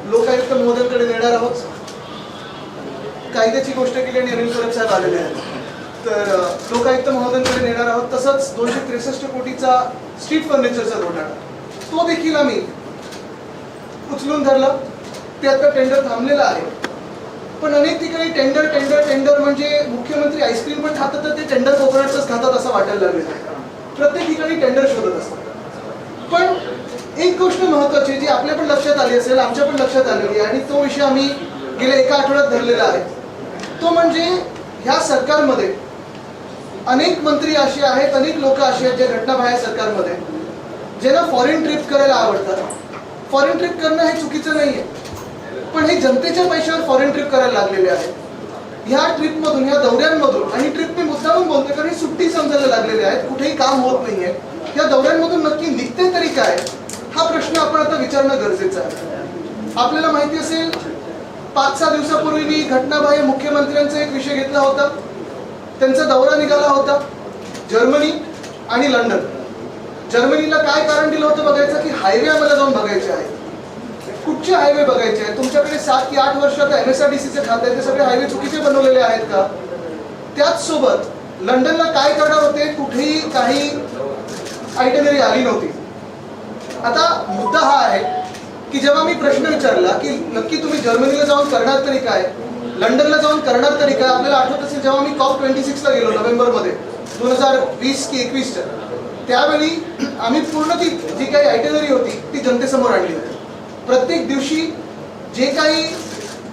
लोकायुक्त महोदयांकडे नेणार आहोत. कायद्याची गोष्ट केली आणि अनिल परब साहेब आलेले आहेत, तर लोकायुक्त महोदयांकडे नेणार आहोत. तसंच 263 कोटीचा स्ट्रीट फर्निचरचा घोटाळा, तो देखील आम्ही उचलून धरला. ते आता टेंडर थांबलेलं आहे. पण अनेक ठिकाणी टेंडर टेंडर टेंडर म्हणजे मुख्यमंत्री आईस्क्रीम पण खातात तर ते टेंडर कोकोनटच खातात असं वाटायला लागलेलं आहे. प्रत्येक ठिकाणी टेंडर शोधत असतात. पण एक गोष्ट महत्वाची जी आपल्या पण लक्षात आली असेल, आमच्या पण लक्षात आलेली आहे आणि तो विषय आम्ही गेल्या एका आठवड्यात धरलेला आहे, तो म्हणजे ह्या सरकारमध्ये अनेक मंत्री असे आहेत, अनेक लोक असे आहेत जे घटनाबाह्य सरकारमध्ये ज्यांना फॉरेन ट्रिप करायला आवडतात. फॉरेन ट्रिप करणं हे चुकीचं नाहीये, पण हे जनतेच्या पैशावर फॉरेन ट्रिप करायला लागलेले आहेत. ह्या ट्रिपमधून, ह्या दौऱ्यांमधून, आणि ट्रिप मी मुद्दामून बोलते कारण हे सुट्टी समजायला लागलेले आहेत, कुठेही काम होत नाहीये. या दौऱ्यांमधून नक्की निघते तरी काय, हा प्रश्न आपण आता विचारणं गरजेचं आहे. आपल्याला माहिती असेल 5-6 दिवसापूर्वी मी घटनाबाह्य मुख्यमंत्र्यांचा एक विषय घेतला होता. त्यांचा दौरा निघाला होता जर्मनी आणि लंडन. जर्मनीला काय कारण दिलं होतं बघायचं की हायवे आम्हाला जाऊन बघायचे आहे. कुठचे हायवे बघायचे आहेत? तुमच्याकडे 7 की 8 वर्षात MSRTCचे खाते ते सगळे हायवे चुकीचे बनवलेले आहेत का? त्याच सोबत लंडनला काय करणार होते, कुठेही काही आयटिनरी आली नव्हती. आता मुद्दा हा आहे की जेव्हा मी प्रश्न विचारला की नक्की तुम्ही जर्मनीला जाऊन करणार तरी काय, लंडनला जाऊन करणार तरी काय, आपल्याला आठवत असेल जेव्हा मी COP26 ला गेलो नोव्हेंबरमध्ये 2020 की 21च्या, त्यावेळी आम्ही पूर्ण ती जी काही आयटिनरी होती ती जनतेसमोर आणली होती. प्रत्येक दिवशी जे काही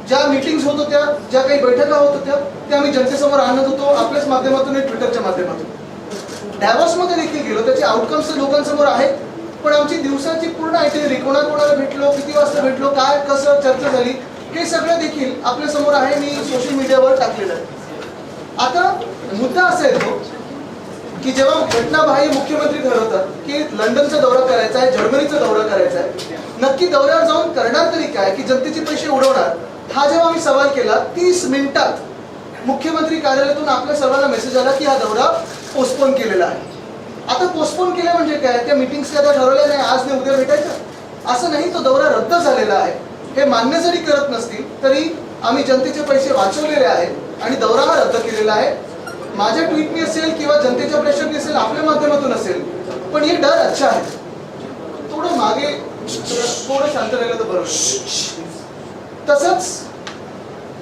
ज्या मीटिंग्स होत होत्या, ज्या काही बैठका होत होत्या, त्या आम्ही जनतेसमोर आणत होतो आपल्याच माध्यमातून, ट्विटरच्या माध्यमातून. डॅव्हॉसमध्ये देखील गेलो, त्याचे आउटकम्स लोकांसमोर आहेत. पण आमची दिवसाची पूर्ण आयटिनरी, कोणाकोणाला भेटलो, किती वाजता भेटलो, काय कसं चर्चा झाली, हे सगळं देखील आपल्या समोर आहे. मी सोशल मीडियावर टाकलेलं आहे. आता मुद्दा असा येतो की जेव्हा घटनाबाह्य मुख्यमंत्री ठरवतात की लंडनचा दौरा करायचा आहे, जर्मनीचा दौरा करायचा आहे, नक्की दौऱ्यावर जाऊन करणार तरी काय की जनतेचे पैसे उडवणार, हा जेव्हा आम्ही सवाल केला 30 मिनिटात मुख्यमंत्री कार्यालयातून आपल्या सर्वांना मेसेज आला की हा दौरा पोस्टपोन केलेला आहे. आता पोस्टपोन केलं म्हणजे काय, त्या मीटिंग्स काय ठरवल्या नाही आज नाही उद्या भेटायचं असं नाही, तो दौरा रद्द झालेला आहे. हे मान्य जरी करत नसतील तरी आम्ही जनतेचे पैसे वाचवलेले आहेत आणि दौरा हा रद्द केलेला आहे. माझ्या ट्विटनी असेल किंवा जनतेच्या प्रेशरनी असेल, आपल्या माध्यमातून असेल, पण हे डर अच्छा आहे. थोडं मागे थोडं शांत राहिलं तर बरोबर. तसंच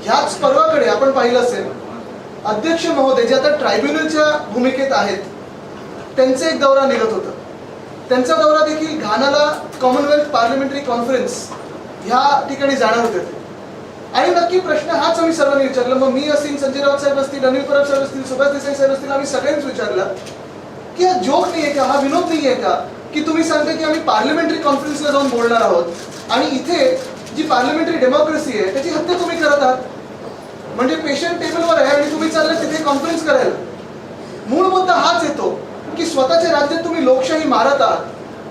ह्याच पर्वाकडे आपण पाहिलं असेल अध्यक्ष महोदय जे आता ट्रायब्युनलच्या भूमिकेत आहेत, त्यांचा एक दौरा निघत होता. त्यांचा दौरा देखील घानाला कॉमनवेल्थ पार्लमेंटरी कॉन्फरन्स ह्या ठिकाणी जाणार होते. आणि नक्की प्रश्न हाच आम्ही सर्वांनी विचारला. मग मी असतील, संजय राऊत साहेब असतील, अनिल परब साहेब असतील, सुभाष देसाई साहेब असतील, आम्ही सगळ्यांनीच विचारला की हा जोक नाहीये का, हा विनोद नाहीये का की तुम्ही सांगता की आम्ही पार्लमेंटरी कॉन्फरन्सला जाऊन बोलणार आहोत आणि इथे जी पार्लमेंटरी डेमोक्रेसी आहे त्याची हत्या तुम्ही करत आहात. म्हणजे पेशंट टेबलवर आहे आणि तुम्ही चालले तिथे कॉन्फरन्स करायला. मूळ मुद्दा हाच येतो की स्वतःच्या राज्यात तुम्ही लोकशाही मारत आहात,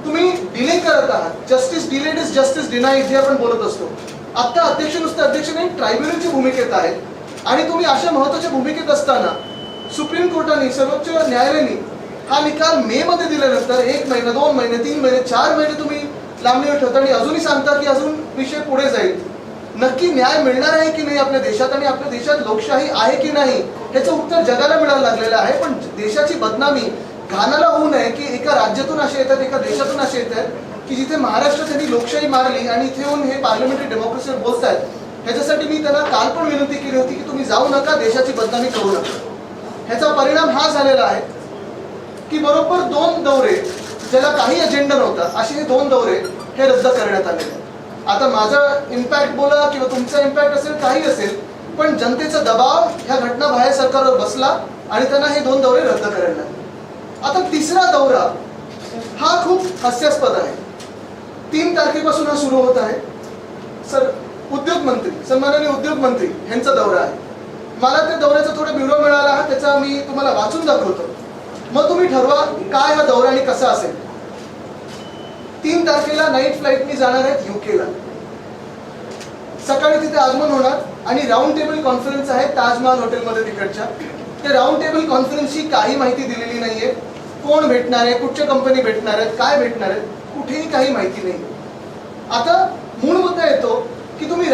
तुम्ही डिले करत आहात. Justice delayed is justice denied जे आपण बोलत असतो. आता अध्यक्ष नुसतं अध्यक्ष नाही, ट्रायब्युनलची भूमिकेत आहेत आणि तुम्ही अशा महत्वाच्या भूमिकेत असताना सुप्रीम कोर्टाने, सर्वोच्च न्यायालयाने हा निकाल मे मध्ये दिल्यानंतर 1 महिना, 2 महिने, 3 महिने, 4 महिने तुम्ही लांबणीवर ठेवता आणि अजूनही सांगता की अजून विषय पुढे जाईल. नक्की न्याय मिळणार आहे की नाही आपल्या देशात आणि आपल्या देशात लोकशाही आहे की नाही याचं उत्तर जगाला मिळायला लागलेलं आहे. पण देशाची बदनामी घानाला होऊ नये की एका राज्यातून असे येतात, एका देशातून असे येतात की जिथे महाराष्ट्रात त्यांनी लोकशाही मारली आणि इथे येऊन हे पार्लमेंटरी डेमोक्रेसीवर बोलतायत. ह्याच्यासाठी मी त्यांना काल पण विनंती केली होती की तुम्ही जाऊ नका, देशाची बदनामी करू नका. ह्याचा परिणाम हा झालेला आहे की बरोबर 2 दौरे ज्याला काही अजेंडा नव्हता असे हे 2 दौरे हे रद्द करण्यात आलेले. आता माझा इम्पॅक्ट बोला किंवा तुमचा इम्पॅक्ट असेल, काही असेल, पण जनतेचा दबाव ह्या घटनाबाह्य सरकारवर बसला आणि त्यांना हे 2 दौरे रद्द करायला लागले. आता तिसरा दौरा हा खूप हास्यास्पद आहे. 3 तारखेपासून हा सुरू होत आहे. उद्योग मंत्री, सन्माननीय उद्योग मंत्री यांचा दौरा आहे. मला त्या दौऱ्याचा थोडा ब्युरो मिळाला, त्याचा मी तुम्हाला वाचून दाखवतो. मग तुम्ही ठरवा काय हा दौरा आणि कसा असेल. 3 तारखेला नाईट फ्लाईटनी जाणार आहेत युकेला. सकाळी तिथे आगमन होणार आणि राऊंड टेबल कॉन्फरन्स आहे ताजमहाल हॉटेलमध्ये तिकडच्या. त्या राऊंड टेबल कॉन्फरन्सची काही माहिती दिलेली नाहीये. कोण भेटणार आहे, कुठच्या कंपनी भेटणार आहेत, काय भेटणार आहेत, कुठेही काही माहिती नाही. आता मूळ मुद्दा येतो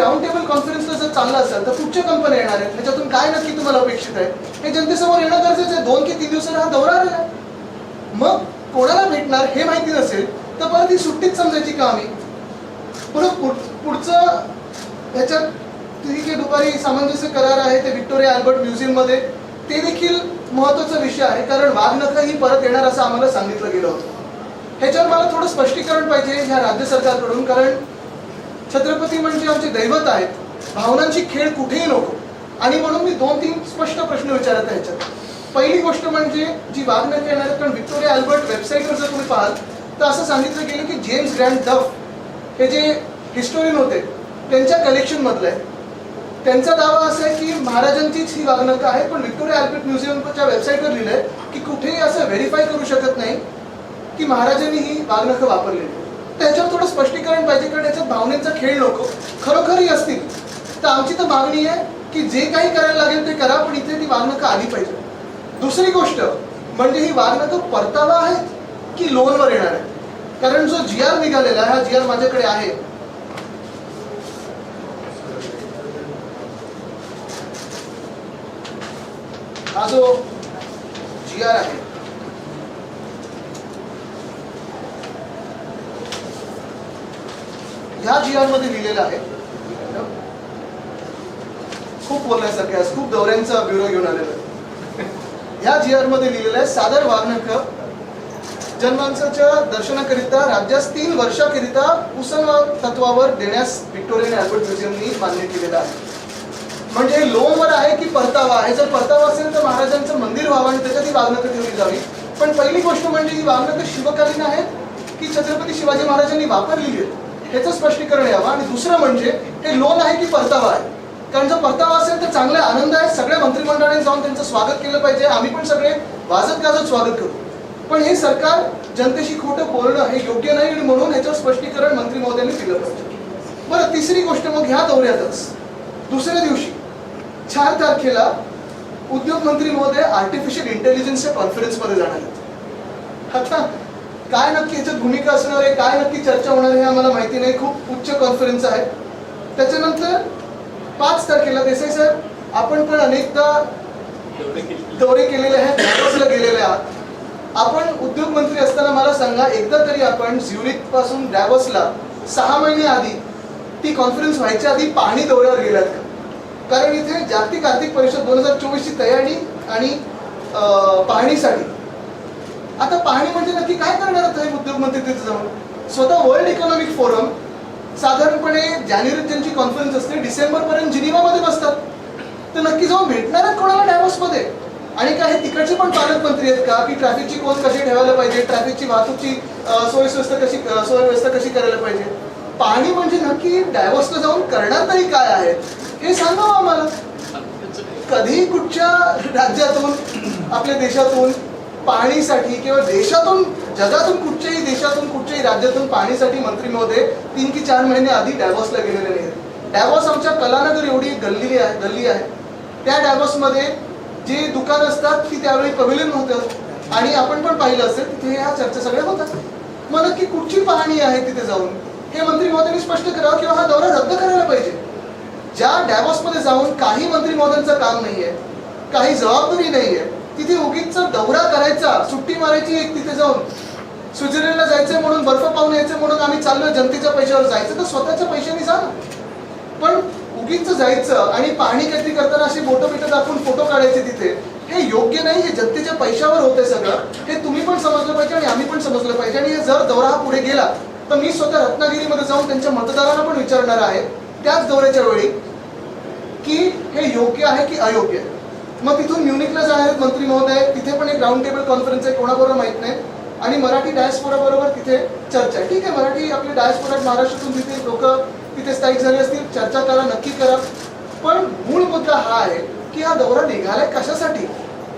राऊंड टेबल कॉन्फरन्सला जर चाललं असेल तर कुठच्या कंपन्या येणार आहेत, ह्याच्यातून काय नक्की तुम्हाला अपेक्षित आहे हे जनतेसमोर येणं गरजेचं आहे. 2 की 3 दिवसांना हा दौरा आलेला आहे. मग कोणाला भेटणार हे माहिती नसेल तर परत ही सुट्टीच समजायची का आम्ही? पुढचं ह्याच्यात ठीक आहे, दुपारी सामंजस्य करार आहे ते व्हिक्टोरिया अल्बर्ट म्युझियममध्ये, ते देखील महत्त्वाचा विषय आहे. कारण वाघनखं ही परत येणार असं आम्हाला सांगितलं गेलं होतं. ह्याच्यावर मला थोडं स्पष्टीकरण पाहिजे ह्या राज्य सरकारकडून. कारण छत्रपती म्हणजे आमचे दैवत आहेत, भावनांची खेळ कुठेही नको. आणि म्हणून मी 2-3 स्पष्ट प्रश्न विचारत आहे ह्याच्यात. पहिली गोष्ट म्हणजे जी वाघनखं येणार आहेत, कारण व्हिक्टोरिया अल्बर्ट वेबसाईटवर जर तुम्ही पाहाल तर असं सांगितलं गेलं की जेम्स ग्रँड डफ हे जे हिस्टोरियन होते त्यांच्या कलेक्शन मधलं आहे. त्यांचा दावा असा आहे की महाराजांचीच ही वाघनखं आहे, पण व्हिक्टोरिया अल्बर्ट म्युझियमच्या वेबसाईटवर लिहिलंय की कुठेही असं व्हेरीफाय करू शकत नाही की महाराजांनी ही वाघनखं वापरलेली. त्याच्यावर थोडं स्पष्टीकरण पाहिजे, कारण याच्यात भावनेचा खेळ नको. खरोखरही असतील तर आमची तर मागणी आहे की जे काही करायला लागेल ते करा, पण इथे ती वाघनखं आली पाहिजे. दुसरी गोष्ट म्हणजे ही वाघनखं परतावा आहे की लोनवर येणार आहे. कारण जो GR निघालेला हा GR माझ्याकडे आहे, हा जो GR आहे ह्या GR मध्ये लिहिलेलं आहे, खूप बोलण्यासारखं आहे, खूप दौऱ्यांचा ब्युरो घेऊन आलेला आहे. ह्या GR मध्ये लिहिलेलं आहे सादर वाघनखं जनमानसाच्या दर्शनाकरिता राज्यास 3 वर्षाकरिता पुसन तत्वावर देण्यास व्हिक्टोरिया अल्बर्ट म्युझियमनी मान्य केलेलं आहे. म्हणजे हे लोनवर आहे की परतावा आहे? जर परतावा असेल तर महाराजांचं मंदिर व्हावं आणि त्याच्यात ही वाघनखं ठेवली जावी. पण पहिली गोष्ट म्हणजे ही वाघनखं शिवकालीन आहेत की छत्रपती शिवाजी महाराजांनी वापरलेली आहेत ह्याचं स्पष्टीकरण यावं. आणि दुसरं म्हणजे हे लोन आहे की परतावा आहे? कारण जर परतावा असेल तर चांगला आनंद आहे, सगळ्या मंत्रिमंडळाने जाऊन त्यांचं स्वागत केलं पाहिजे, आम्ही पण सगळे वाजत गाजत स्वागत करू. पण हे सरकार जनतेशी खोटं बोलणं हे योग्य नाही आणि म्हणून ह्याचं स्पष्टीकरण मंत्री महोदयांनी दिलं पाहिजे. बरं, तिसरी गोष्ट मग ह्या दौऱ्यातच दुसऱ्या दिवशी 4 तारखेला उद्योग मंत्री महोदय आर्टिफिशियल इंटेलिजन्सच्या कॉन्फरन्समध्ये जाणार आहेत. आता काय नक्की याच्यात भूमिका असणार आहे, काय नक्की चर्चा होणार आहे आम्हाला माहिती नाही. खूप उच्च कॉन्फरन्स आहे. त्याच्यानंतर 5 तारखेला देसाई साहेब आपण पण अनेकदा दौरे केलेले आहेत, डॅवोसला गेलेले आहात. आपण उद्योग मंत्री असताना मला सांगा, एकदा तरी आपण झ्युरिक पासून डॅवोसला 6 महिने आधी ती कॉन्फरन्स व्हायच्या आधी पाहणी दौऱ्यावर गेलात का? कारण इथे जागतिक आर्थिक परिषद 2024 ची तयारी आणि पाहणीसाठी. आता पाहणी म्हणजे नक्की काय करणार आहे उद्योग मंत्री तिथे जाऊन? स्वतः वर्ल्ड इकॉनॉमिक फोरम साधारणपणे जानेवारीत त्यांची कॉन्फरन्स असते, डिसेंबर पर्यंत जिनिव्हामध्ये बसतात. तर नक्की जाऊन भेटणार आहेत कोणाला डॅवोसमध्ये? आणि काय हे तिकडचे पण पालकमंत्री आहेत का की ट्रॅफिकची कोण कशी ठेवायला पाहिजे, ट्रॅफिकची वाहतूकची सोयीव्यवस्था कशी करायला पाहिजे? पाहणी म्हणजे नक्की डॅवोसला जाऊन करणार तरी काय आहे हे सांगावं आम्हाला. कधी कुठच्या राज्यातून, आपल्या देशातून पाहणीसाठी किंवा देशातून, जगातून कुठच्याही देशातून, कुठच्याही राज्यातून पाहणीसाठी मंत्री महोदय 3 की 4 महिने आधी डॅवोसला गेलेले नाहीत. डॅवोस आमच्या कलानगर एवढी गल्ली आहे. त्या डॅवोसमध्ये जे दुकान असतात ती त्यावेळी पवेलियन होतं आणि आपण पण पाहिलं असेल तिथे ह्या चर्चा सगळ्या होतात. मग नक्की कुठची पाहणी आहे तिथे जाऊन हे मंत्री महोदयांनी स्पष्ट करावं किंवा हा दौरा रद्द करायला पाहिजे. ज्या डॅवोसमध्ये जाऊन काही मंत्री महोदयांचं काम नाहीये, काही जबाबदारी नाहीये, तिथे उगीच दौरा करायचा, सुट्टी मारायची, एक तिथे जाऊन स्वित्झर्लंडला जायचंय म्हणून, बर्फ पाहून यायचं म्हणून आम्ही चाललोय, जनतेच्या पैशावर जायचं तर स्वतःच्या पैशाने जा ना. पण उगीच जायचं आणि पाहणी काहीतरी करताना अशी बोटं दाखवून फोटो काढायचे तिथे, हे योग्य नाही. हे जनतेच्या पैशावर होतंय सगळं, हे तुम्ही पण समजलं पाहिजे आणि आम्ही पण समजलं पाहिजे. आणि जर दौरा हा पुढे गेला तर मी स्वतः रत्नागिरीमध्ये जाऊन त्यांच्या मतदारांना पण विचारणार आहे त्याच दौऱ्याच्या वेळी की हे योग्य आहे की अयोग्य आहे. मग तिथून म्युनिकला जाणार आहेत मंत्री महोदय, तिथे पण एक राऊंड टेबल कॉन्फरन्स आहे, कोणाबरोबर माहित नाही. आणि मराठी डायस्पोरा बरोबर तिथे चर्चा आहे. ठीक आहे, मराठी आपले डायस्पोरा महाराष्ट्रातून तिथे लोक तिथे स्थायिक झाले असतील, चर्चा करा, नक्की करा. पण मूळ मुद्दा हा आहे की हा दौरा निघालाय कशासाठी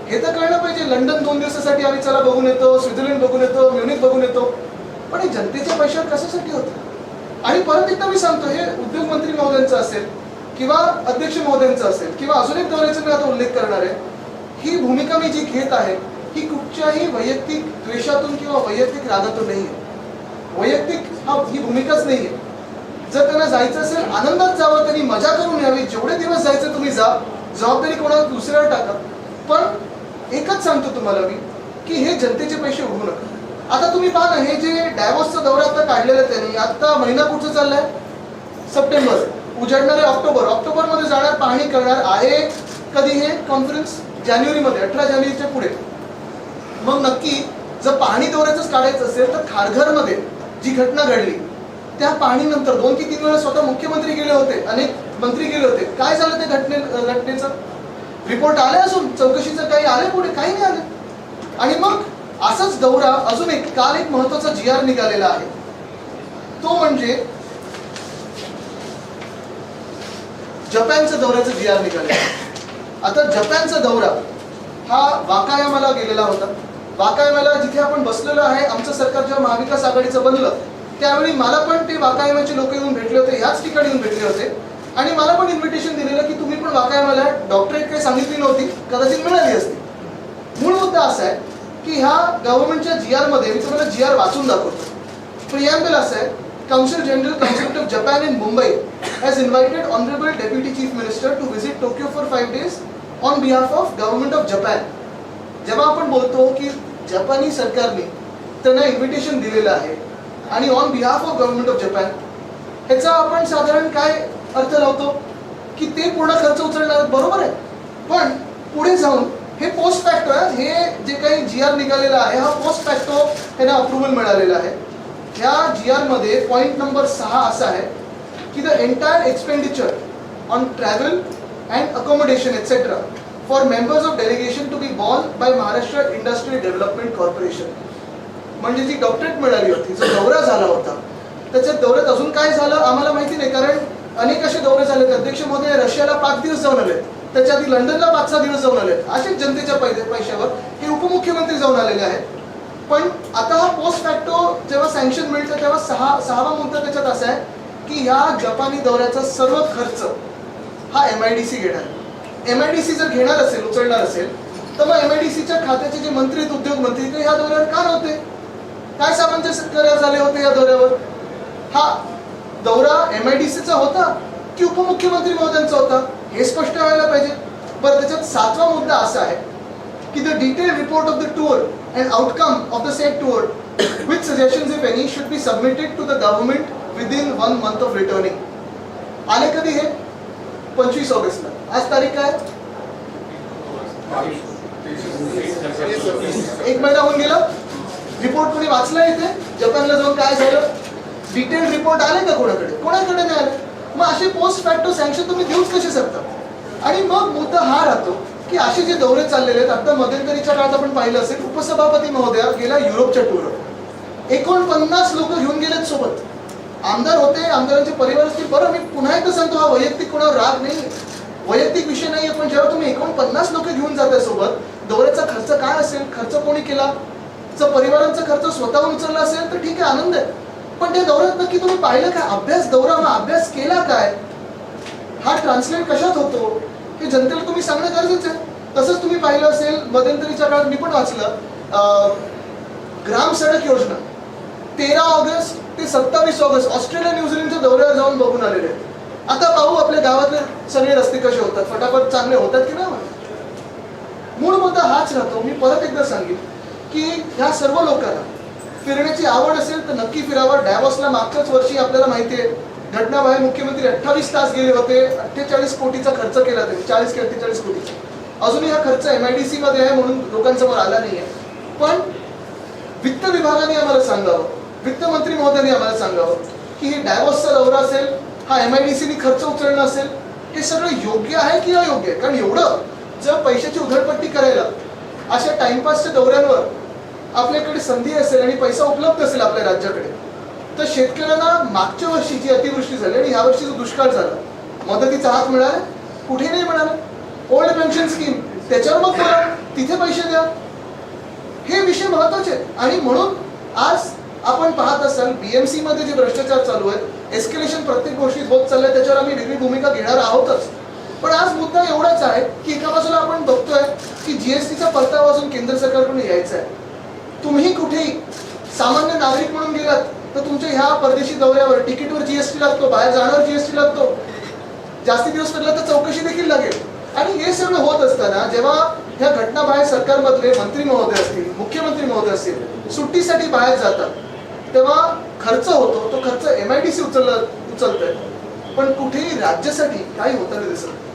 हे तर कळलं पाहिजे. लंडन 2 दिवसासाठी आम्ही चला बघून येतो, स्वित्झर्लंड बघून येतो, म्युनिक बघून येतो, पण हे जनतेच्या पैशावर कशासाठी होतं? आणि परत एकदा मी सांगतो, हे उद्योग मंत्री महोदयांचं असेल किंवा अध्यक्ष महोदयांचं असेल किंवा अजून एक दौऱ्याचा मी आता उल्लेख करणार आहे, ही भूमिका मी जी घेत आहे ही कुठच्याही वैयक्तिक द्वेषातून किंवा वैयक्तिक रागातून नाही आहे. वैयक्तिक ही भूमिकाच नाही आहे. जर त्यांना जायचं असेल आनंदात जावं, त्यांनी मजा करून यावी, जेवढे दिवस जायचं तुम्ही जा, जबाबदारी कोणाला दुसऱ्यावर टाका. पण एकच सांगतो तुम्हाला मी की हे जनतेचे पैसे उडवू नका. आता तुम्ही पहा ना, हे जे डॅव्होसचा दौरा आता काढलेला त्यांनी, आता महिना कुठचा चाललाय? सप्टेंबर, उजाडणारे ऑक्टोबर मध्ये जाणार, पाहणी करणार आहे. कधी हे कॉन्फरन्स? जानेवारीमध्ये, 18 जानेवारीच्या पुढे. मग नक्की जर पाहणी दौऱ्याच काढायचं असेल तर खारघरमध्ये जी घटना घडली त्या पाहणीनंतर 2 की 3 वेळा स्वतः मुख्यमंत्री गेले होते, अनेक मंत्री गेले होते. काय झालं ते घटनेचं? रिपोर्ट आले असून चौकशीचं काही आले पुढे? काही नाही आले. आणि मग असाच दौरा अजून काल एक महत्वाचा GR निघालेला आहे, तो म्हणजे जपानच्या दौऱ्याचा GR निघालेला आहे. आता जपानचा दौरा हा वाकायामाला गेलेला होता. वाकायामाला जिथे आपण बसलेलो आहे, आमचं सरकार जेव्हा महाविकास आघाडीचं बनलं त्यावेळी मला पण ते वाकायामाचे लोक येऊन भेटले होते, ह्याच ठिकाणी येऊन भेटले होते. आणि मला पण इन्व्हिटेशन दिलेलं की तुम्ही पण वाकायामाला. डॉक्टरेट काही सांगितली नव्हती, कदाचित मिळाली असती. मूळ मुद्दा असा आहे की ह्या गव्हर्नमेंटच्या GR मध्ये, मी तुम्हाला GR वाचून दाखवतो. प्रिॲम्बल असं आहे, council general council of Japan in Mumbai has invited Honorable Deputy Chief Minister to visit Tokyo for 5 days on behalf of Government of Japan. जेव्हा आपण बोलतो की जपानी सरकारने त्यांना इन्व्हिटेशन दिलेलं आहे आणि on behalf of government of Japan, ह्याचा आपण साधारण काय अर्थ लावतो की ते पूर्ण खर्च उचलणार, बरोबर आहे. पण पुढे जाऊन हे पोस्ट फॅक्टो आहे, हे जे काही GR निघालेला आहे हा पोस्ट फॅक्टो त्यांना अप्रुव्हल मिळालेला आहे. ह्या GR मध्ये पॉइंट नंबर 6 असा आहे की the entire expenditure on travel and accommodation etcetera for members of delegation to be borne by Maharashtra Industrial Development Corporation. म्हणजे जी डॉक्टरेट मिळाली होती, जो दौरा झाला होता, त्याच्या दौऱ्यात अजून काय झालं आम्हाला माहिती नाही, कारण अनेक असे दौरे झाले. अध्यक्ष महोदय रशियाला 5 दिवस जाऊन आले, त्याच्या आधी लंडनला 5-6 दिवस जाऊन आले. असेच जनतेच्या पैशावर हे उपमुख्यमंत्री जाऊन आलेले आहेत. पण आता हा पोस्ट फॅक्टो जेव्हा सँक्शन मिळतं तेव्हा 6वा मुद्दा त्याच्यात असा आहे की ह्या जपानी दौऱ्याचा सर्व खर्च हा MIDC घेणार. MIDC जर घेणार असेल, उचलणार असेल, तर मग MIDCच्या खात्याचे जे मंत्री आहेत, उद्योग मंत्री, ते ह्या दौऱ्यावर का नव्हते? काय सामंजस्य करार झाले होते या दौऱ्यावर? हा दौरा MIDCचा होता की उपमुख्यमंत्री महोदयांचा होता, हे स्पष्ट व्हायला पाहिजे. बरं, त्याच्यात 7वा मुद्दा असा आहे की the detail report of the tour and outcome of the said tour with suggestions if any should be submitted to the government within 1 month of returning. आले कधी हे? 25 ऑगस्टला. आज तारीख काय? 1 महिना होऊन गेला. रिपोर्ट कोणी वाचला इथे? जपानला जाऊन काय झालं? डिटेल रिपोर्ट आले का कोणाकडे? कोणाकडे नाही आले. मग असे पोस्ट फॅक्टो सँक्शन तुम्ही देऊच कसे शकता? आणि मग मुद्दा हा राहतो की असे जे दौरे चाललेले आहेत, आता मध्यंतरीच्या काळात आपण पाहिलं असेल, उपसभापती महोदया गेला युरोपच्या टूरवर. 49 लोक घेऊन गेलेत सोबत. आमदार होते, आमदारांचे परिवार असतील. बरं, मी पुन्हा एकदा सांगतो, हा वैयक्तिक कोणावर राग नाही, वैयक्तिक विषय नाही. पण जेव्हा तुम्ही 49 लोक घेऊन जाताय सोबत, दौऱ्याचा खर्च काय असेल, खर्च कोणी केला, जर परिवारांचा खर्च स्वतःहून उचलला असेल तर ठीक आहे, आनंद आहे. पण त्या दौऱ्यात नक्की तुम्ही पाहिलं काय? अभ्यास दौरा, मग अभ्यास केला काय? हा ट्रान्सलेट कशात होतो हे जनतेला तुम्ही सांगणं गरजेचं आहे. तसंच तुम्ही पाहिलं असेल मध्यंतरीच्या काळात, मी पण वाचलं, ग्राम सडक योजना 13 ऑगस्ट ते 27 ऑगस्ट ऑस्ट्रेलिया न्यूझीलंडच्या दौऱ्यावर जाऊन बघून आलेले आहेत. आता पाहू आपल्या गावातले सगळे रस्ते कसे होतात, फटाफट चांगले होतात की नाही. मूळ मुद्दा हाच राहतो. मी परत एकदा सांगेन की ह्या सर्व लोकांना फिरण्याची आवड असेल तर नक्की फिरावं. डॅव्होसला मागच्याच वर्षी आपल्याला माहिती आहे घटना बाहेर मुख्यमंत्री 28 तास गेले होते, 48 कोटीचा खर्च केला त्यांनी, 40 की 48 कोटीचा. अजूनही हा खर्च MIDC मध्ये आहे म्हणून लोकांसमोर आला नाहीये. पण वित्त विभागाने आम्हाला सांगावं, वित्त मंत्री महोदयांनी आम्हाला सांगावं की हे डॅव्होसचा दौरा असेल, हा MIDCने खर्च उचलणं असेल, हे सगळं योग्य आहे की अयोग्य आहे. कारण एवढं जर पैशाची उधळपट्टी करायला अशा टाइमपासच्या दौऱ्यांवर आपल्याकडे संधी असेल आणि पैसा उपलब्ध असेल आपल्या राज्याकडे, तर शेतकऱ्यांना मागच्या वर्षी जी अतिवृष्टी झाली आणि ह्या वर्षी जो दुष्काळ झाला, मदतीचा हात मिळाला कुठे नाही मिळाला. ओल्ड पेन्शन स्कीम, त्याच्यावर मग बोला, तिथे पैसे द्या. हे विषय महत्वाचे आहेत. आणि म्हणून आज आपण पाहत असाल BMC मध्ये जे भ्रष्टाचार चालू आहेत, एस्केलेशन प्रत्येक गोष्टीत होत चाललंय, त्याच्यावर आम्ही वेगळी भूमिका घेणार आहोतच. पण आज मुद्दा एवढाच आहे की एका बाजूला आपण बघतोय की GSTचा परतावा अजून केंद्र सरकारकडून यायचा आहे. तुम्ही कुठेही सामान्य नागरिक म्हणून गेलात तर तुमच्या ह्या परदेशी दौऱ्यावर तिकीटवर जीएसटी लागतो, बाहेर जाण्यावर जीएसटी लागतो, जास्ती दिवस पडला तर चौकशी देखील लागेल. आणि हे सगळं होत असताना जेव्हा ह्या घटना बाहेर सरकारमधले मंत्री महोदय असतील, मुख्यमंत्री महोदय असतील, सुट्टीसाठी बाहेर जातात, तेव्हा खर्च होतो. तो खर्च MIDC उचलतंय, पण कुठेही राज्यासाठी काही होताना दिसत नाही.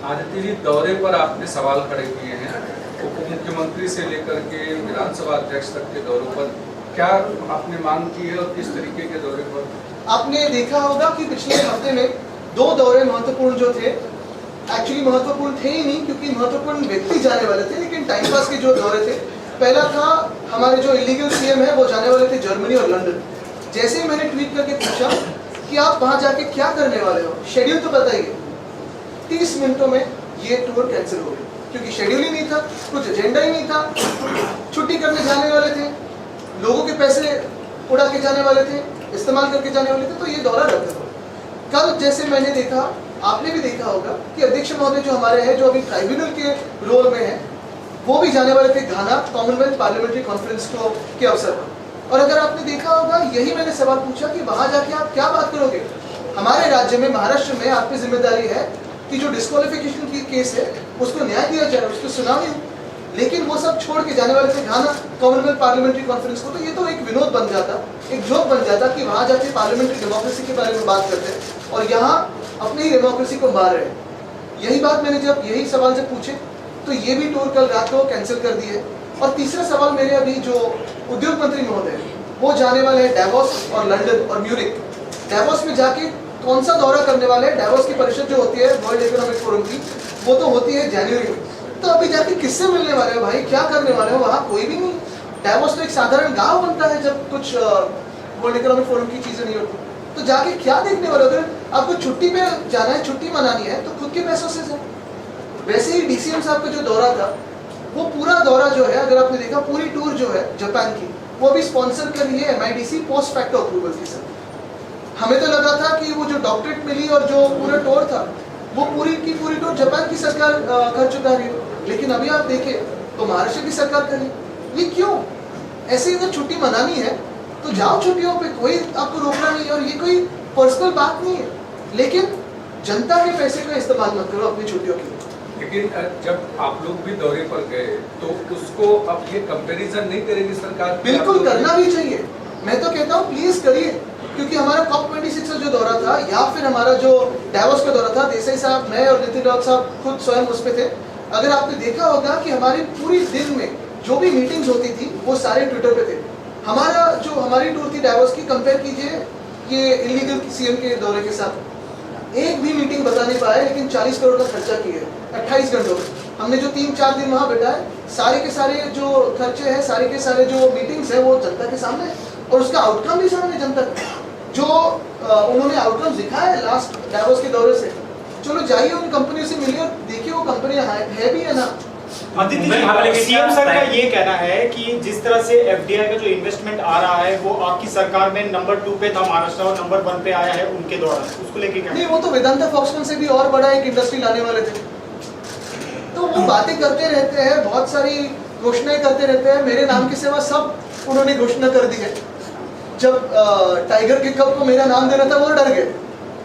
आदित्य जी, दौरे पर आपने सवाल खड़े किए हैं, उप मुख्यमंत्री से लेकर के विधानसभा अध्यक्ष तक के दौरों पर क्या आपने मांग की है और किस तरीके के दौरे पर? आपने देखा होगा कि पिछले हफ्ते में 2 दौरे महत्वपूर्ण जो थे, एक्चुअली महत्वपूर्ण थे ही नहीं क्योंकि महत्वपूर्ण व्यक्ति जाने वाले थे, लेकिन टाइम पास के जो दौरे थे, पहला था हमारे जो इलीगल CM है वो जाने वाले थे जर्मनी और लंदन. जैसे ही मैंने ट्वीट करके पूछा कि आप वहां जाके क्या करने वाले हो, शेड्यूल तो बताइए, 30 मिनटों में ये टूर कैंसिल हो गई क्योंकि शेड्यूल ही नहीं था, कुछ एजेंडा ही नहीं था, छुट्टी करने जाने वाले थे, लोगों के पैसे उड़ा के जाने वाले थे, इस्तेमाल करके जाने वाले थे, तो ये दौरा रद्द हो. कल जैसे मैंने देखा, आपने भी देखा होगा कि अध्यक्ष महोदय जो हमारे हैं, जो अभी ट्राइब्यूनल के रोल में है, वो भी जाने वाले थे घाना कॉमनवेल्थ पार्लियामेंट्री कॉन्फ्रेंस के अवसर पर. और अगर आपने देखा होगा, यही मैंने सवाल पूछा कि वहां जाके आप क्या बात करोगे. हमारे राज्य में, महाराष्ट्र में आप पे जिम्मेदारी है कि जो डिस्क्वालिफिकेशन की केस है उसको न्याय दिया जाए, उसको सुनावी हो. लेकिन वो सब छोड़ के जाने वाले थे घाना कॉमनवेल्थ पार्लियामेंट्री कॉन्फ्रेंस को. तो ये तो एक विनोद बन जाता, एक जोक बन जाता कि वहां जाके पार्लियामेंट्री डेमोक्रेसी के बारे में बात करते हैं और यहाँ अपनी ही डेमोक्रेसी को मार रहे हैं. यही बात मैंने जब यही सवाल जब पूछे तो ये भी टूर कल रात को कैंसिल कर दिए. और तीसरा सवाल मेरे अभी जो उद्योग मंत्री महोदय वो जाने वाले हैं डेवोस और लंदन और म्यूनिक. डेवोस में जाके कौन सा दौरा करने वाले हैं? डेवोस की परिषद जो होती है वर्ल्ड इकोनॉमिक फोरम की, वो तो होती है जनवरी में. तो अभी जाके किससे मिलने वाले हो भाई, क्या करने वाले हो? वहाँ कोई भी नहीं. डेवोस तो एक साधारण गांव बनता है जब कुछ वर्ल्ड इकोनॉमिक फोरम की चीजें नहीं होती. तो जाके क्या देखने वाले हो? अगर आपको छुट्टी पे जाना है, छुट्टी मनानी है, तो खुद के पैसों से जाए. वैसे ही DCM साहब का जो दौरा था, वो पूरा दौरा जो है, अगर आपने देखा, पूरी टूर जो है जापान की, वो भी स्पॉन्सर कर रही है MIDC पोस्ट फैक्टो अप्रूवल के साथ. हमें तो लगा था कि वो जो डॉक्टरेट मिली और जो पूरा टूर था, वो पूरी की पूरी टूर जापान की सरकार कर चुका रही हो. लेकिन अभी आप देखें तो महाराष्ट्र की सरकार करी. ये क्यों? ऐसे अगर छुट्टी मनानी है तो जाओ छुट्टियों पे, कोई आपको रोकना नहीं है. और ये कोई पर्सनल बात नहीं है, लेकिन जनता के पैसे का इस्तेमाल मत करो अपनी छुट्टियों के लिए. लेकिन जब आप लोग भी दौरे पर गए तो उसको अब ये कंपैरिजन नहीं करेगी सरकार? बिल्कुल करना भी चाहिए. मैं तो कहता हूँ प्लीज करिए, क्योंकि हमारा COP26 का जो दौरा था या फिर हमारा जो डेवोस का दौरा था, देसाई साहब, मैं और नितिन राउत साहब खुद स्वयं उस पे थे. अगर आपने देखा होगा कि हमारी पूरी दिन में जो भी मीटिंग्स होती थी वो सारे ट्विटर पे थे. हमारा जो हमारी टूर थी डेवोस की, कंपेयर कीजिए ये इलीगल CM के दौरे के साथ. एक भी मीटिंग बता नहीं पाए, लेकिन 40 करोड़ का खर्चा किए 28 घंटों में. हमने जो 3-4 दिन वहाँ बैठाए, सारे के सारे जो खर्चे हैं, सारे के सारे जो मीटिंग्स हैं, वो जनता के सामने है. और उसका आउटकम भी सामने जनता का. जो उन्होंने आउटकम दिखाया है लास्ट डेवोस के दौरे से, चलो जाइए उन कंपनियों से मिलिए और देखिए वो कंपनियां है भी है ना. CM सर का ये कहना है कि जिस तरह से FDI का जो इन्वेस्टमेंट आ रहा है वो आपकी सरकार में नंबर 2 पे था महाराष्ट्र और नंबर 1 पे आया है उनके दौरान, उसको लेके क्या? नहीं, वो तो वेदांता फॉक्सकॉन से भी और बड़ा एक इंडस्ट्री लाने वाले थे. तो वो बातें करते रहते हैं, बहुत सारी घोषणाएं करते रहते हैं. मेरे नाम के सिवा सब उन्होंने घोषणा कर दी है. जब टाइगर के कप को मेरा नाम देना था वो डर गए.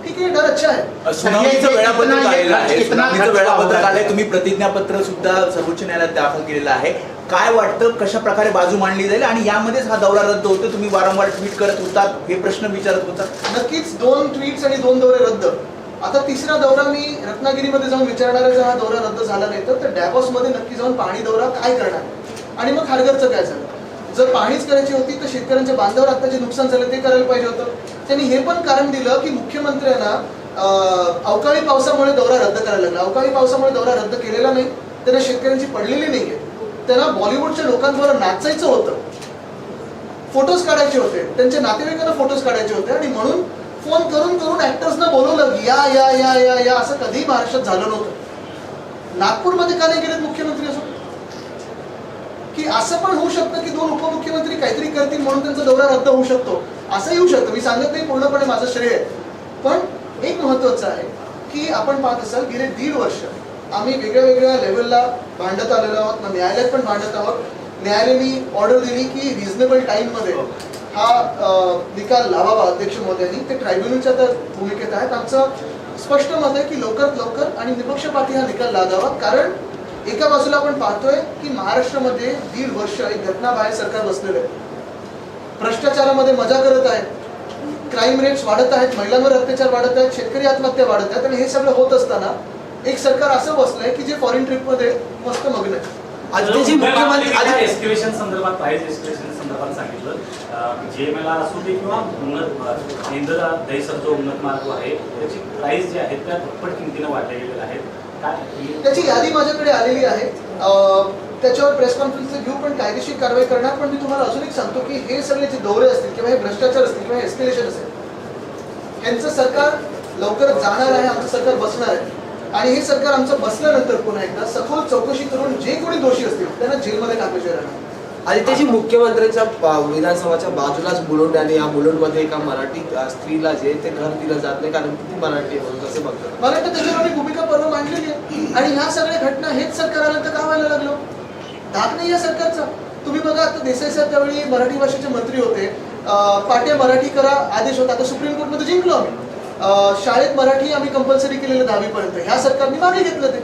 ठीक है, डर अच्छा है. सुनावणीचं वेळापत्रक आलेलं आहे, सुनावणीचं वेळापत्रक आलंय. तुम्ही प्रतिज्ञापत्र सुद्धा सर्वोच्च न्यायालयात दाखल केलेलं आहे. काय वाटतं, कशा प्रकारे बाजू मांडली जाईल आणि यामध्येच हा दौरा रद्द होतो? तुम्ही वारंवार ट्विट करत होता, हे प्रश्न विचारत होता. नक्कीच 2 ट्विट्स आणि 2 दौरे रद्द. आता तिसरा दौरा मी रत्नागिरीमध्ये जाऊन विचारणार आहे. जर हा दौरा रद्द झाला नाही तर डेवोस मध्ये नक्की जाऊन पाहणी दौरा काय करणार आणि मग खारघरचं काय झालं. जर पाहणीच करायची होती तर शेतकऱ्यांच्या बांधावर आता जे नुकसान झालं ते करायला पाहिजे होतं. त्यांनी हे पण कारण दिलं की मुख्यमंत्र्यांना अवकाळी पावसामुळे दौरा रद्द करायला लागला. अवकाळी पावसामुळे दौरा रद्द केलेला नाही, त्यांना शेतकऱ्यांची पडलेली नाहीये. त्यांना बॉलिवूडच्या लोकांबरोबर नाचायचं होतं, फोटोज काढायचे होते, त्यांच्या नातेवाईकांना फोटोज काढायचे होते आणि म्हणून फोन करून करून ऍक्टर्सना बोलवलं या या या या या असं कधीही महाराष्ट्रात झालं नव्हतं. नागपूरमध्ये का नाही गेलेत मुख्यमंत्री असं? की असं पण होऊ शकतं की 2 उपमुख्यमंत्री काहीतरी करतील म्हणून त्यांचा दौरा रद्द होऊ शकतो, असं येऊ शकतं. मी सांगत नाही पूर्णपणे माझं श्रेय आहे, पण एक महत्वाचं आहे की आपण पाहत असाल गेले 1.5 वर्ष आम्ही वेगळ्या वेगळ्या लेवलला भांडत आलेलो आहोत, न्यायालयात पण भांडत आहोत. न्यायालयाने ऑर्डर दिली की रिझनेबल टाइममध्ये हा निकाल लावावा अध्यक्ष महोदयांनी, ते ट्रायब्युनलच्या तर भूमिकेत आहेत. आमचं स्पष्ट मत आहे की लवकरात लवकर आणि निपक्षपाती हा निकाल लागावा. कारण एका बाजूला आपण पाहतोय की महाराष्ट्रामध्ये 1.5 वर्ष एक घटनाबाह्य सरकार बसलेलं आहे, भ्रष्टाचारामध्ये मजा करत आहे, क्राईम रेट्स वाढत आहेत, महिलांवर अत्याचार वाढत आहेत, शेतकरी आत्महत्या वाढत आहेत. आणि हे सगळं होत असताना एक सरकार असं बसलंय की जे फॉरेन ट्रिपमध्ये मस्त मग्न आहे. एस्केलेशन संदर्भात प्राइस एस्केलेशन संदर्भात सांगितलं, GMLR असू दे किंवा उन्नत इंधन दहीसर जो उन्नत मार्ग आहे त्याची प्राइस जी आहेत त्या दुप्पट किमतीनं वाढल्या गेलेल्या आहेत. काय त्याची यादी माझ्याकडे आलेली आहे, त्याच्यावर प्रेस कॉन्फरन्स घेऊ, पण कायदेशीर कारवाई करणार. पण मी तुम्हाला अजून एक सांगतो की हे सगळे जे दौरे असतील किंवा हे भ्रष्टाचार असतील किंवा एस्केलेशन असेल, यांचं सरकार लवकरच जाणार आहे, आमचं सरकार बसणार आहे. आणि हे सरकार आमचं बसल्यानंतर पुन्हा एकदा सखोल चौकशी करून जे कोणी दोषी असतील त्यांना जेलमध्ये टाकायचे राहणार. आदित्यजी, मुख्यमंत्र्यांच्या विधानसभाच्या बाजूलाच मुलुंड आणि या मुलुंडमध्ये एका मराठी स्त्रीला जे ते घर दिलं जात नाही कारण ती मराठी म्हणून कसं बघतात? मला वाटतं त्याच्यावर आम्ही भूमिका परवा मांडलेली आहे. आणि ह्या सगळ्या घटना हेच सरकार आलं तर का व्हायला लागलो? धाक नाही या सरकारचा. तुम्ही बघा, आता देसाई साहेब त्यावेळी मराठी भाषेचे मंत्री होते, पाट्या मराठी करा आदेश होता, आता सुप्रीम कोर्टमध्ये जिंकलो आम्ही. शाळेत मराठी आम्ही कंपल्सरी केलेलं 10वी पर्यंत, ह्या सरकारने मागे घेतलं ते.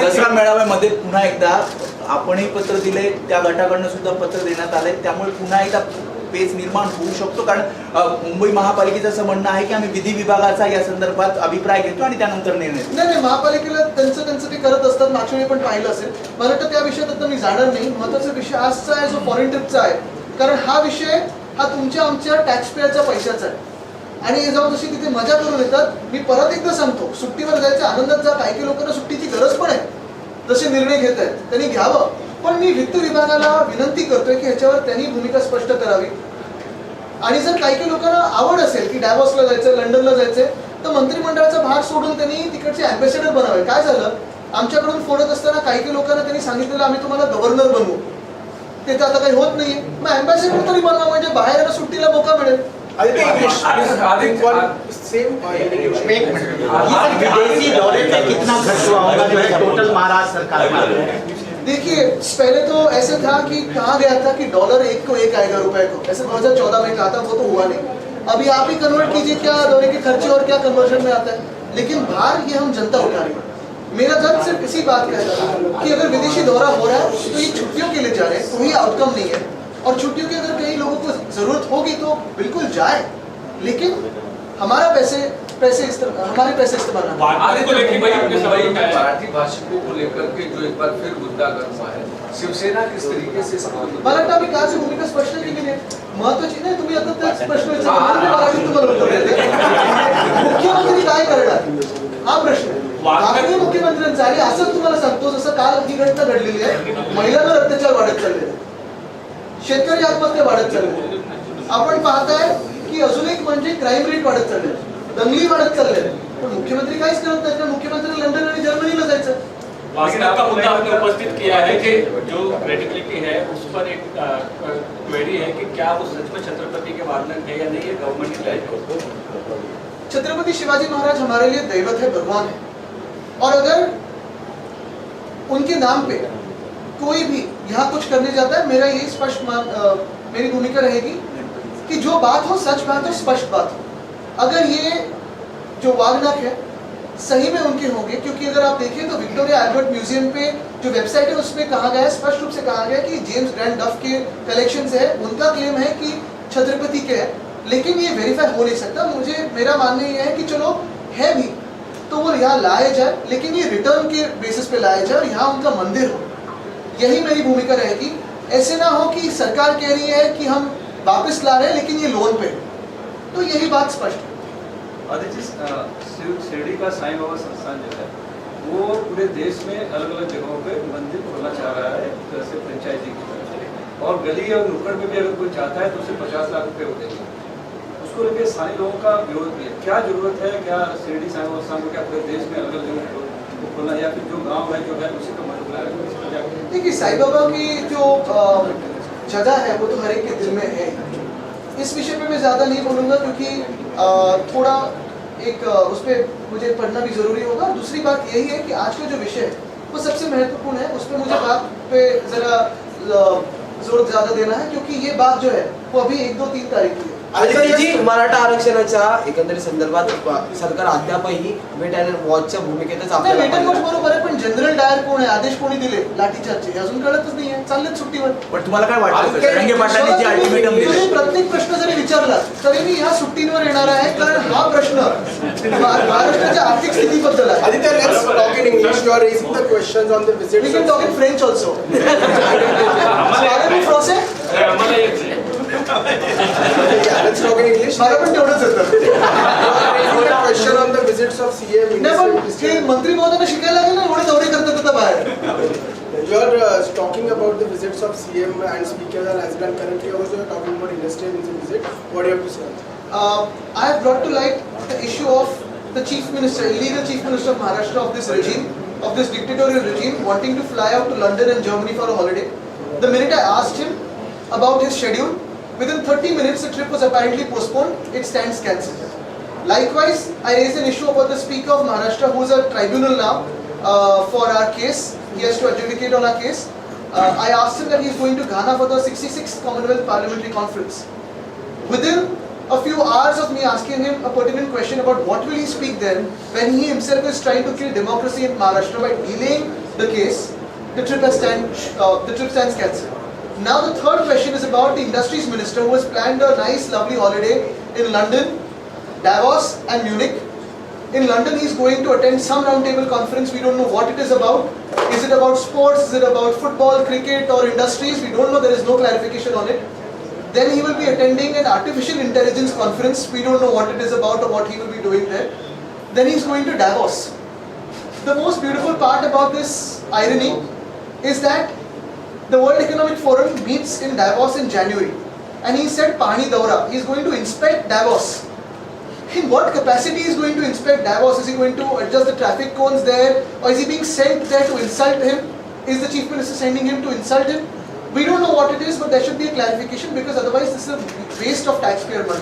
दसरा मेळाव्यामध्ये पुन्हा एकदा आपणही पत्र दिले, त्या गटाकडनं सुद्धा पत्र देण्यात आले, त्यामुळे पुन्हा एकदा पेच निर्माण होऊ शकतो. कारण मुंबई महापालिकेचं असं म्हणणं आहे की आम्ही विधी विभागाचा या संदर्भात अभिप्राय घेतो आणि त्यानंतर निर्णय. नाही, महापालिकेला त्यांचं ते करत असतात. मागच्या वेळी पण पाहिलं असेल. मला वाटतं त्या विषयात आता मी जाणार नाही. महत्वाचा विषय आजचा आहे जो फॉरेन ट्रिपचा आहे, कारण हा विषय हा तुमच्या आमच्या टॅक्स पेअरच्या पैशाचा आहे. आणि हे जाऊन जशी तिथे मजा करून येतात. मी परत एकदा सांगतो, सुट्टीवर जायचं आनंदात जा. काही लोकांना सुट्टीची गरज पण आहे, जसे निर्णय घेत आहेत त्यांनी घ्यावं. पण मी वित्त विभागाला विनंती करतोय की ह्याच्यावर त्यांनी भूमिका स्पष्ट करावी. आणि जर काही लोकांना आवड असेल की डॅवॉसला जायचं, लंडनला जायचंय, तर मंत्रिमंडळाचा भाग सोडून त्यांनी तिकडचे अँबॅसेडर बनावे. काय झालं, आमच्याकडून फोडत असताना काही लोकांना त्यांनी सांगितलेलं आम्ही तुम्हाला गव्हर्नर बनवू. ते तर आता काही होत नाहीये. मग अँबॅसेडर तरी बनवा, म्हणजे बाहेर सुट्टीला मोका मिळेल. टोटल महाराष्ट्र सरकार देखिए, पहले तो ऐसे था कि कहा गया था कि डॉलर 1 को 1 आएगा रुपए को, ऐसे 2014 में कहा था, वो तो हुआ नहीं. अभी आप ही कन्वर्ट कीजिए क्या दौरे के खर्चे और क्या कन्वर्जन में आता है. लेकिन भार ये हम जनता उठा रही है. मेरा जब सिर्फ इसी बात का है कि अगर विदेशी दौरा हो रहा है तो ये छुट्टियों के लिए जा रहे हैं, कोई आउटकम नहीं है. और छुट्टियों की अगर कई लोगों को जरूरत होगी तो बिल्कुल जाए, लेकिन हमारे पैसे इस्तेमाल ना. मराठी भाषिकों को लेकर के जो एक बार फिर मुद्दा गर्म हुआ है, शिवसेना किस तरीके से मला वाटतं आम्ही कालची भूमिका स्पष्ट केली आहे. महत्वाची नाही, तुम्ही आता त्याच प्रश्न विचारला, तुम्हाला उत्तर देते. मुख्यमंत्री काय करणार हा प्रश्न आहे. मागणी मुख्यमंत्र्यांचा आहे. असंच तुम्हाला सांगतो, जसं काल ही घटना घडलेली आहे, महिलांवर अत्याचार वाढत चाललेले, शेतकरी आत्महत्या वाढत चाललेले. आपण पाहताय की अजून एक म्हणजे क्राईम रेट वाढत चालले, दंगली वाढत चालले. पण मुख्यमंत्री काहीच करत नाही. मुख्यमंत्री लंडन आणि जर्मनीला जायचं. का मुद्दा आपने उपस्थित किया है कि जो क्रेडिबिलिटी है उस पर एक क्वेरी है कि क्या वो सच में छत्रपति के वाहन है या नहीं, ये गवर्नमेंट की. छत्रपति शिवाजी महाराज हमारे लिए दैवत है, भगवान है. और अगर उनके नाम पे कोई भी यहाँ कुछ करने जाता है, मेरा यही स्पष्ट मेरी भूमिका रहेगी कि जो बात हो सच बात हो, स्पष्ट बात हो. अगर ये जो वागनाक है सही में उनके होंगे, क्योंकि अगर आप देखें तो विक्टोरिया एल्बर्ट म्यूजियम पे जो वेबसाइट है उसमें कहा गया है, स्पष्ट रूप से कहा गया कि जेम्स ग्रैंड डफ के कलेक्शंस है, उनका क्लेम है कि छत्रपति के है, लेकिन ये वेरीफाई हो नहीं सकता. मेरा मानना ये है कि चलो है भी तो वो यहाँ लाया जाए, लेकिन ये रिटर्न के बेसिस पे लाया जाए और यहाँ उनका मंदिर हो. यही मेरी भूमिका रहेगी. ऐसे ना हो कि सरकार कह रही है कि हम वापस ला रहे हैं लेकिन ये लोन पे, तो यही बात स्पष्ट है. शिरडी का साईं बाबा संस्थान जो है वो पूरे देश में अलग अलग जगहों पे मंदिर खोलना चाह रहा है, जैसे फ्रेंचाइजी की तरफ से, और गली और नुक्कड़ में भी अगर कोई चाहता है तो उसे 50 लाख रुपए हो देंगे. उसको लेकर स्थानीय लोगों का विरोध भी है. क्या जरूरत है, क्या शिरडी साईं बाबा संस्थान को क्या पूरे देश में अलग अलग जगहों को खोलना, या फिर जो गाँव है जो है उसी का मन बुलाया? देखिए, साईं बाबा की जो जगह है वो तो हर एक के दिल में है. इस विषय पे मैं ज़्यादा नहीं बोलूँगा, क्योंकि थोड़ा एक उस पर मुझे पढ़ना भी ज़रूरी होगा. दूसरी बात यही है कि आज का जो विषय है वो सबसे महत्वपूर्ण है. उस पर मुझे बात पे ज़रा जोर ज्यादा देना है, क्योंकि ये बात जो है वो अभी 1, 2, 3 तारीख की है. आदित्यजी, मराठा आरक्षणाच्या एकंदरीत संदर्भात सरकार अद्यापही वेट अँड वॉचच्या भूमिकेतच नाही, आपल्याला वेट अँड वॉच पाहिलं. बरोबर आहे, पण जनरल डायर कोण आहे, आदेश कोणी दिले लाठीचार्जचे हे अजून कळतच नाही आहे. चाललेत सुट्टीवर. पण तुम्हाला काय वाटतं जरांगे पाटलांनी जे अल्टिमेटम तुम्ही दिले प्रत्येक प्रश्न जरी विचारला तरी मी ह्या सुट्टींवर येणार आहे, कारण हा प्रश्न महाराष्ट्राच्या आर्थिक स्थितीबद्दल आहे. Aditya, let's talk in English. You are raising the questions on the We visits. can talk in French also. Parlez-vous français? Yeah, let's talk in English. मला पण तेवढंच येतं. You are raising the question on the visits of CM. नाही, पण हे मंत्री महोदयांना शिकायला लागेल ना, एवढे दौरे करतात आता बाहेर. You are talking about the visits of CM and speakers and as well currently also you are talking about industrial visit. What do you have to say? I have brought to light the issue of the chief minister, illegal chief minister of Maharashtra of this regime, of this dictatorial regime, wanting to fly out to London and Germany for a holiday. The minute I asked him about his schedule, within 30 minutes the trip was apparently postponed. It stands cancelled. Likewise, I raised an issue about the Speaker of Maharashtra, who is a tribunal now for our case. He has to adjudicate on our case. I asked him that he is going to Ghana for the 66th Commonwealth Parliamentary Conference. Within a few hours of me asking him a pertinent question about what will he speak then, when he himself is trying to kill democracy in Maharashtra by delaying the case, the trip stands cancelled. Now the third question is about the industries minister, who has planned a nice lovely holiday in London, Davos and Munich. In London he is going to attend some roundtable conference. We don't know what it is about. Is it about sports? Is it about football, cricket or industries? We don't know. There is no clarification on it. Then he will be attending an artificial intelligence conference. We don't know what it is about or what he will be doing there. Then he is going to Davos. The most beautiful part about this irony is that the World Economic Forum meets in Davos in January, and he said Pani Daura. He is going to inspect Davos. In what capacity is going to inspect Davos? Is he going to adjust the traffic cones there, or is he being sent there to insult him? Is the chief minister sending him to insult him? We don't know what it is, but there should be a clarification, because otherwise this is a waste of taxpayer money.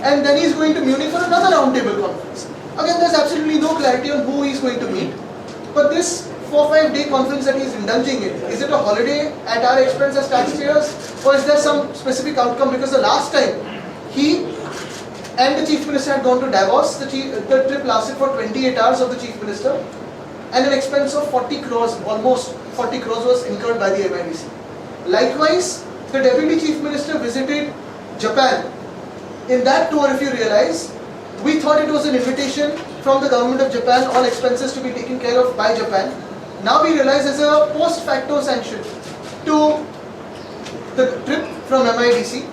And then he is going to Munich for another roundtable conference. Again, there's absolutely no clarity on who he is going to meet. But this 4-5 day conference that he is indulging in, is it a holiday at our expense as taxpayers, or is there some specific outcome? Because the last time he and the chief minister had gone to Davos, the trip lasted for 28 hours of the chief minister, and an expense of 40 crores, almost 40 crores was incurred by the MIDC. Likewise, the deputy chief minister visited Japan. In that tour, if you realize, we thought it was an invitation from the government of Japan, all expenses to be taken care of by Japan. Now we realize there's a post facto sanction to the trip from MIDC,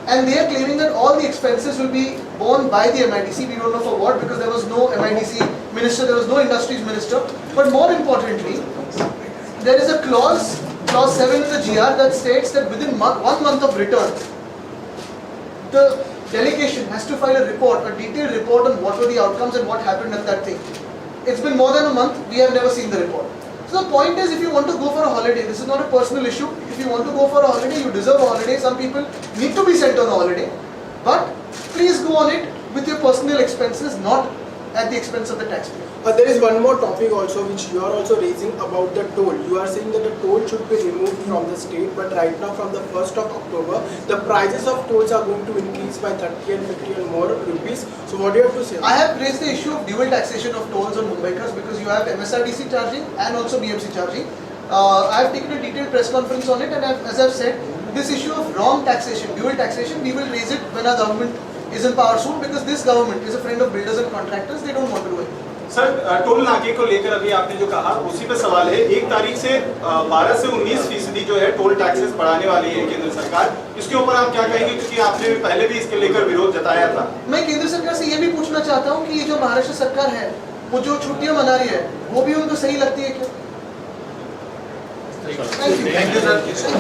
and they are claiming that all the expenses will be borne by the MIDC. We don't know for what, because there was no MIDC minister, there was no industries minister. But more importantly, there is a clause 7 in the GR, that states that within 1 month of return, the delegation has to file a report, a detailed report on what were the outcomes and what happened at that thing. It's been more than a month, we have never seen the report. So the point is, if you want to go for a holiday, this is not a personal issue. If you want to go for a holiday, you deserve a holiday. Some people need to be sent on a holiday. But please go on it with your personal expenses, not at the expense of the taxpayer. There is one more topic also which you are also raising about the toll. You are saying that the toll should be removed from the state, but right now from the 1st of October, the prices of tolls are going to increase by 30 and 50 and more rupees. So what do you have to say? I have raised the issue of dual taxation of tolls on Mumbaikars, because you have MSRTC charging and also BMC charging. I have taken a detailed press conference on it, and as I have said, this issue of wrong taxation, dual taxation, we will raise it when our government is in power soon, because this government is a friend of builders and contractors. They don't want to do it. Sir, toll नाके को लेकर अभी आपने जो कहा उसी पे सवाल है। 1 तारीख से 12 से 19% जो है टोल टैक्सेस बढ़ाने वाली है केंद्र सरकार। इसके ऊपर आप क्या कहेंगे, क्योंकि आपने पहले भी इसके लेकर विरोध जताया था। मैं केंद्र सरकार से ये भी पूछना चाहता हूँ कि ये जो महाराष्ट्र सरकार है, वो जो छुट्टियां मना रही है, वो भी उनको सही लगती है क्या? Thank you sir.